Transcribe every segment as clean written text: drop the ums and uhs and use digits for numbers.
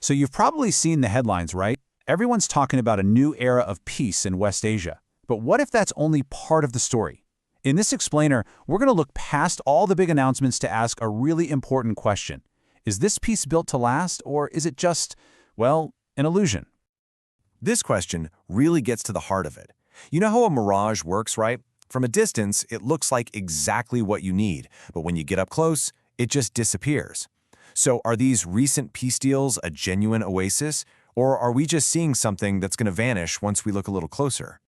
So you've probably seen the headlines, right? Everyone's talking about a new era of peace in West Asia. But what if that's only part of the story? In this explainer, we're going to look past all the big announcements to ask a really important question. Is this peace built to last, or is it just, well, an illusion? This question really gets to the heart of it. You know how a mirage works, right? From a distance, it looks like exactly what you need, but when you get up close, it just disappears. So are these recent peace deals a genuine oasis, or are we just seeing something that's going to vanish once we look a little closer?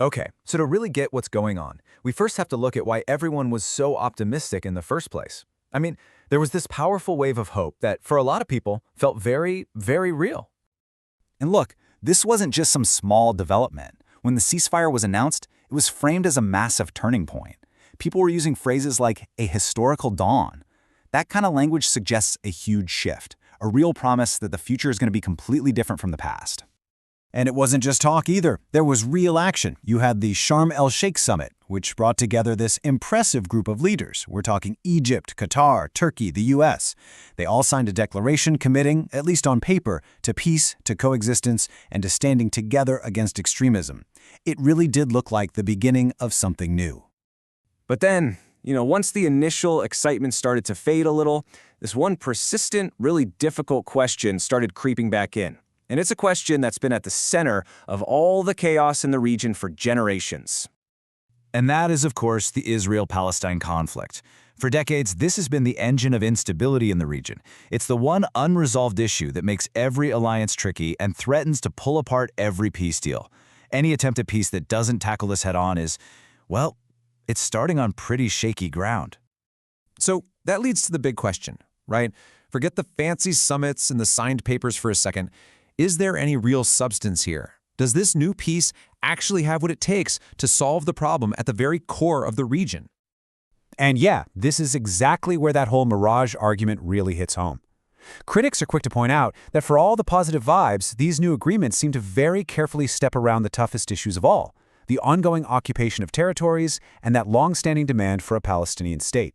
Okay, so to really get what's going on, we first have to look at why everyone was so optimistic in the first place. I mean, there was this powerful wave of hope that, for a lot of people, felt very, very real. And look, this wasn't just some small development. When the ceasefire was announced, it was framed as a massive turning point. People were using phrases like a historical dawn. That kind of language suggests a huge shift, a real promise that the future is going to be completely different from the past. And it wasn't just talk either. There was real action. You had the Sharm el-Sheikh summit, which brought together this impressive group of leaders. We're talking Egypt, Qatar, Turkey, the US. They all signed a declaration committing, at least on paper, to peace, to coexistence, and to standing together against extremism. It really did look like the beginning of something new. But then, once the initial excitement started to fade a little, this one persistent, really difficult question started creeping back in. And it's a question that's been at the center of all the chaos in the region for generations. And that is, of course, the Israel-Palestine conflict. For decades, this has been the engine of instability in the region. It's the one unresolved issue that makes every alliance tricky and threatens to pull apart every peace deal. Any attempt at peace that doesn't tackle this head-on is, well, it's starting on pretty shaky ground. So that leads to the big question, right? Forget the fancy summits and the signed papers for a second. Is there any real substance here? Does this new peace actually have what it takes to solve the problem at the very core of the region? And yeah, this is exactly where that whole Mirage argument really hits home. Critics are quick to point out that for all the positive vibes, these new agreements seem to very carefully step around the toughest issues of all, the ongoing occupation of territories and that long-standing demand for a Palestinian state.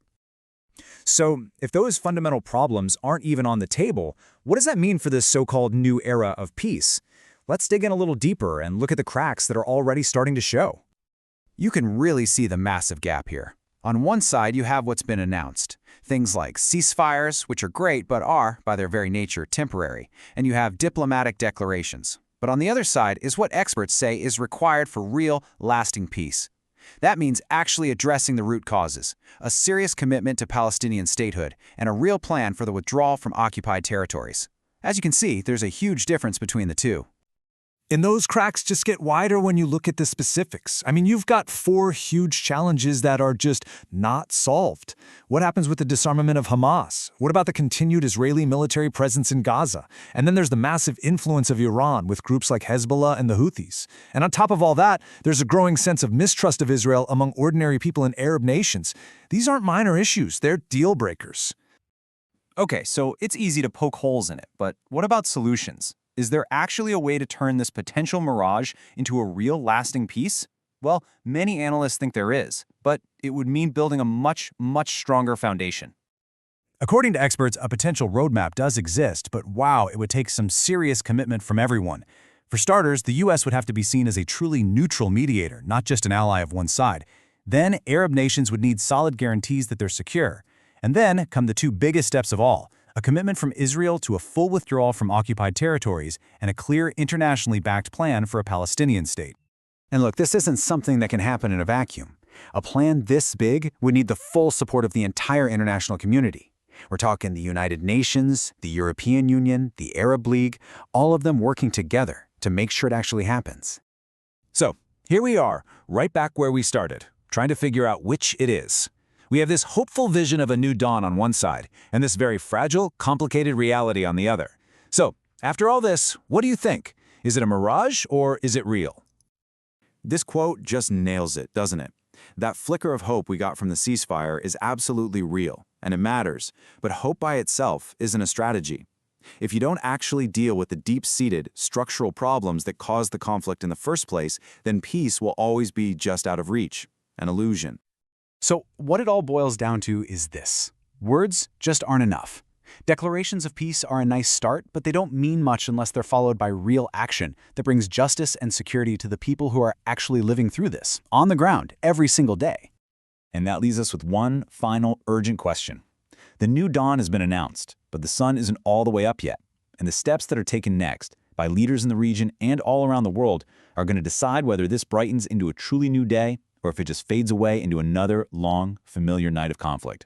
So, if those fundamental problems aren't even on the table, what does that mean for this so-called new era of peace? Let's dig in a little deeper and look at the cracks that are already starting to show. You can really see the massive gap here. On one side, you have what's been announced. Things like ceasefires, which are great but are, by their very nature, temporary. And you have diplomatic declarations. But on the other side is what experts say is required for real, lasting peace. That means actually addressing the root causes, a serious commitment to Palestinian statehood, and a real plan for the withdrawal from occupied territories. As you can see, there's a huge difference between the two. And those cracks just get wider when you look at the specifics. I mean, you've got 4 huge challenges that are just not solved. What happens with the disarmament of Hamas? What about the continued Israeli military presence in Gaza? And then there's the massive influence of Iran with groups like Hezbollah and the Houthis. And on top of all that, there's a growing sense of mistrust of Israel among ordinary people in Arab nations. These aren't minor issues, they're deal breakers. Okay, so it's easy to poke holes in it, but what about solutions? Is there actually a way to turn this potential mirage into a real lasting peace? Well, many analysts think there is, but it would mean building a much, much stronger foundation. According to experts, a potential roadmap does exist, but wow, it would take some serious commitment from everyone. For starters, the US would have to be seen as a truly neutral mediator, not just an ally of one side. Then, Arab nations would need solid guarantees that they're secure. And then come the 2 biggest steps of all: a commitment from Israel to a full withdrawal from occupied territories, and a clear internationally backed plan for a Palestinian state. And look, this isn't something that can happen in a vacuum. A plan this big would need the full support of the entire international community. We're talking the United Nations, the European Union, the Arab League, all of them working together to make sure it actually happens. So, here we are, right back where we started, trying to figure out which it is. We have this hopeful vision of a new dawn on one side, and this very fragile, complicated reality on the other. So, after all this, what do you think? Is it a mirage or is it real? This quote just nails it, doesn't it? That flicker of hope we got from the ceasefire is absolutely real, and it matters, but hope by itself isn't a strategy. If you don't actually deal with the deep-seated, structural problems that caused the conflict in the first place, then peace will always be just out of reach, an illusion. So what it all boils down to is this. Words just aren't enough. Declarations of peace are a nice start, but they don't mean much unless they're followed by real action that brings justice and security to the people who are actually living through this, on the ground, every single day. And that leaves us with one final urgent question. The new dawn has been announced, but the sun isn't all the way up yet, and the steps that are taken next by leaders in the region and all around the world are going to decide whether this brightens into a truly new day or if it just fades away into another long, familiar night of conflict.